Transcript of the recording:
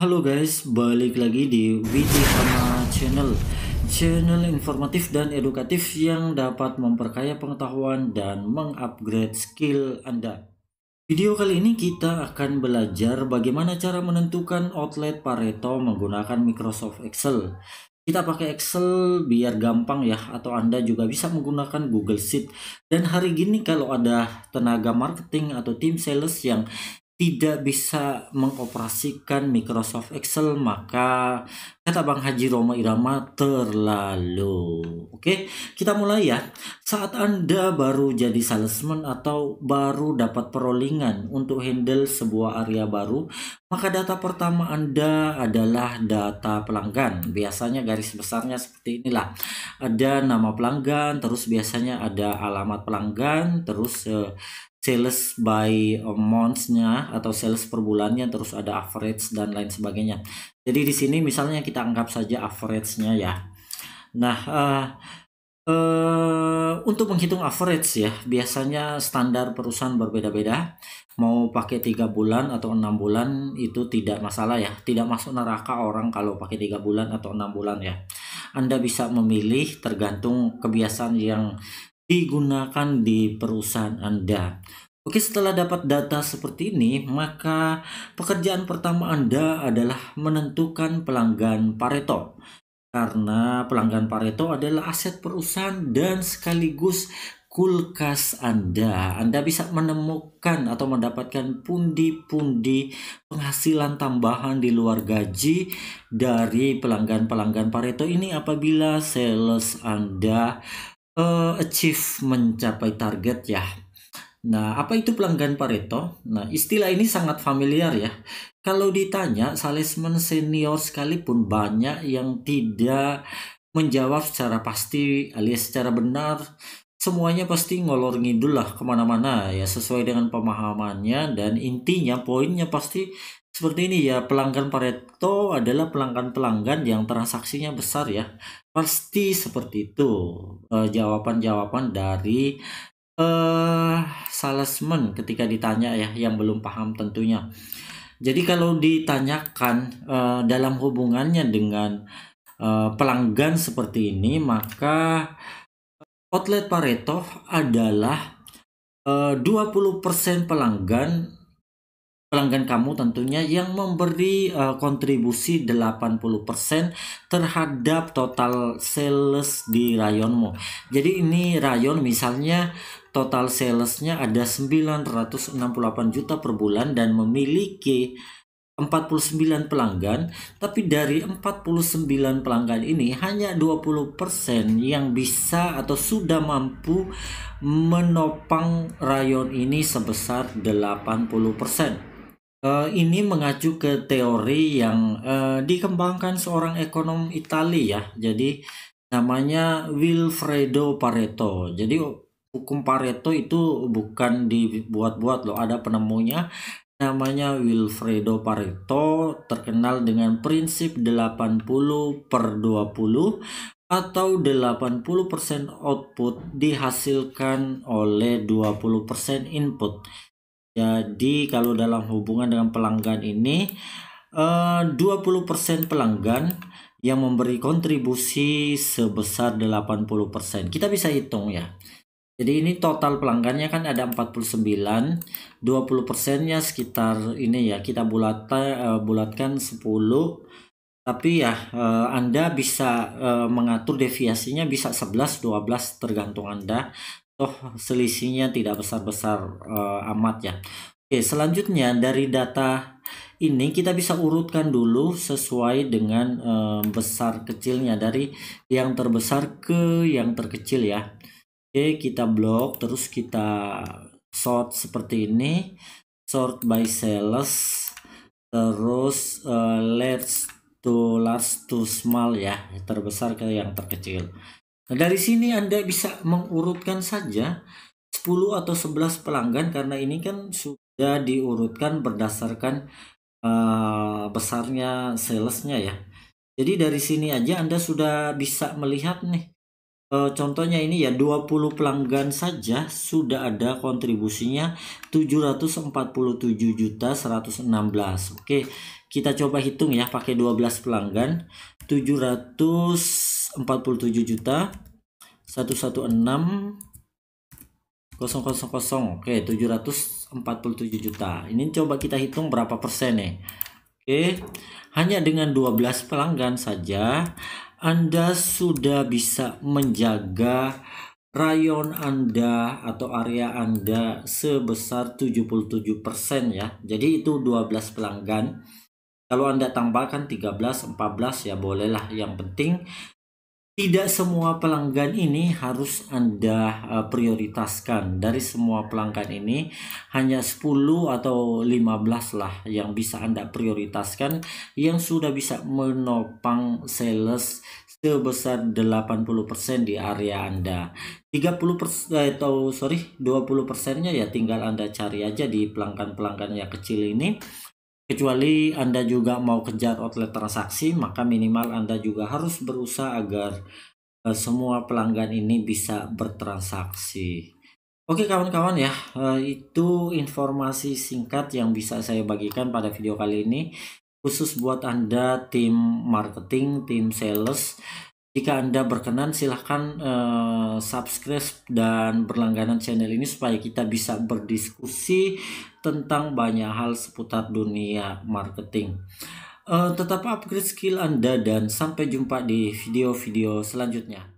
Halo guys, balik lagi di Widi Hama Channel informatif dan edukatif yang dapat memperkaya pengetahuan dan mengupgrade skill Anda. Video kali ini kita akan belajar bagaimana cara menentukan outlet Pareto menggunakan Microsoft Excel. Kita pakai Excel biar gampang ya, atau Anda juga bisa menggunakan Google Sheet. Dan hari gini kalau ada tenaga marketing atau tim sales yang tidak bisa mengoperasikan Microsoft Excel, maka kata Bang Haji Roma Irama terlalu. Oke, kita mulai ya. Saat Anda baru jadi salesman atau baru dapat perolingan untuk handle sebuah area baru, maka data pertama Anda adalah data pelanggan. Biasanya garis besarnya seperti inilah. Ada nama pelanggan, terus biasanya ada alamat pelanggan, terus sales by months-nya atau sales per bulannya, terus ada average dan lain sebagainya. Jadi di sini misalnya kita anggap saja average-nya ya. Nah, untuk menghitung average ya, biasanya standar perusahaan berbeda-beda. Mau pakai 3 bulan atau 6 bulan itu tidak masalah ya. Tidak masuk neraka orang kalau pakai 3 bulan atau 6 bulan ya. Anda bisa memilih tergantung kebiasaan yang digunakan di perusahaan Anda. Oke, setelah dapat data seperti ini, maka pekerjaan pertama Anda adalah menentukan pelanggan Pareto. Karena pelanggan Pareto adalah aset perusahaan dan sekaligus kulkas Anda. Anda bisa menemukan atau mendapatkan pundi-pundi penghasilan tambahan di luar gaji dari pelanggan-pelanggan Pareto ini apabila sales Anda achieve mencapai target ya. Nah, apa itu pelanggan Pareto? Nah, istilah ini sangat familiar ya. Kalau ditanya salesman senior sekalipun banyak yang tidak menjawab secara pasti alias secara benar. Semuanya pasti ngolor ngidul lah kemana-mana ya, sesuai dengan pemahamannya, dan intinya poinnya pasti seperti ini ya. Pelanggan Pareto adalah pelanggan-pelanggan yang transaksinya besar ya. Pasti seperti itu jawaban-jawaban dari salesman ketika ditanya ya, yang belum paham tentunya. Jadi kalau ditanyakan dalam hubungannya dengan pelanggan seperti ini, maka outlet Pareto adalah 20% pelanggan kamu tentunya yang memberi kontribusi 80% terhadap total sales di rayonmu. Jadi ini rayon misalnya total salesnya ada 968 juta per bulan dan memiliki 49 pelanggan, tapi dari 49 pelanggan ini hanya 20% yang bisa atau sudah mampu menopang rayon ini sebesar 80%. Ini mengacu ke teori yang dikembangkan seorang ekonom Italia ya. Jadi namanya Vilfredo Pareto. Jadi hukum Pareto itu bukan dibuat-buat loh, ada penemunya namanya Vilfredo Pareto, terkenal dengan prinsip 80/20 atau 80% output dihasilkan oleh 20% input. Jadi kalau dalam hubungan dengan pelanggan ini 20% pelanggan yang memberi kontribusi sebesar 80%. Kita bisa hitung ya. Jadi ini total pelanggannya kan ada 49, 20%-nya sekitar ini ya, kita bulatkan 10. Tapi ya Anda bisa mengatur deviasinya bisa 11, 12 tergantung Anda. Toh selisihnya tidak besar-besar amat ya. Oke, selanjutnya dari data ini kita bisa urutkan dulu sesuai dengan besar kecilnya, dari yang terbesar ke yang terkecil ya. Oke, kita blok, terus kita sort seperti ini, sort by sales, terus large to small ya, terbesar ke yang terkecil. Nah, dari sini Anda bisa mengurutkan saja 10 atau 11 pelanggan, karena ini kan sudah diurutkan berdasarkan besarnya salesnya ya. Jadi dari sini aja Anda sudah bisa melihat nih. Contohnya ini ya, 20 pelanggan saja sudah ada kontribusinya 747.116. Oke, Kita coba hitung ya pakai 12 pelanggan. 747 juta 116 000. Oke, 747 juta. Ini coba kita hitung berapa persen nih. Oke, hanya dengan 12 pelanggan saja Anda sudah bisa menjaga rayon Anda atau area Anda sebesar 77% ya. Jadi itu 12 pelanggan. Kalau Anda tambahkan 13, 14 ya bolehlah. Yang penting tidak semua pelanggan ini harus Anda prioritaskan. Dari semua pelanggan ini hanya 10 atau 15 lah yang bisa Anda prioritaskan, yang sudah bisa menopang sales sebesar 80% di area Anda. 30% atau 20%-nya ya tinggal Anda cari aja di pelanggan-pelanggan yang kecil ini. Kecuali Anda juga mau kejar outlet transaksi, maka minimal Anda juga harus berusaha agar semua pelanggan ini bisa bertransaksi. Oke kawan-kawan ya, itu informasi singkat yang bisa saya bagikan pada video kali ini. Khusus buat Anda tim marketing, tim sales. Jika Anda berkenan silahkan subscribe dan berlangganan channel ini supaya kita bisa berdiskusi tentang banyak hal seputar dunia marketing. Tetap upgrade skill Anda dan sampai jumpa di video-video selanjutnya.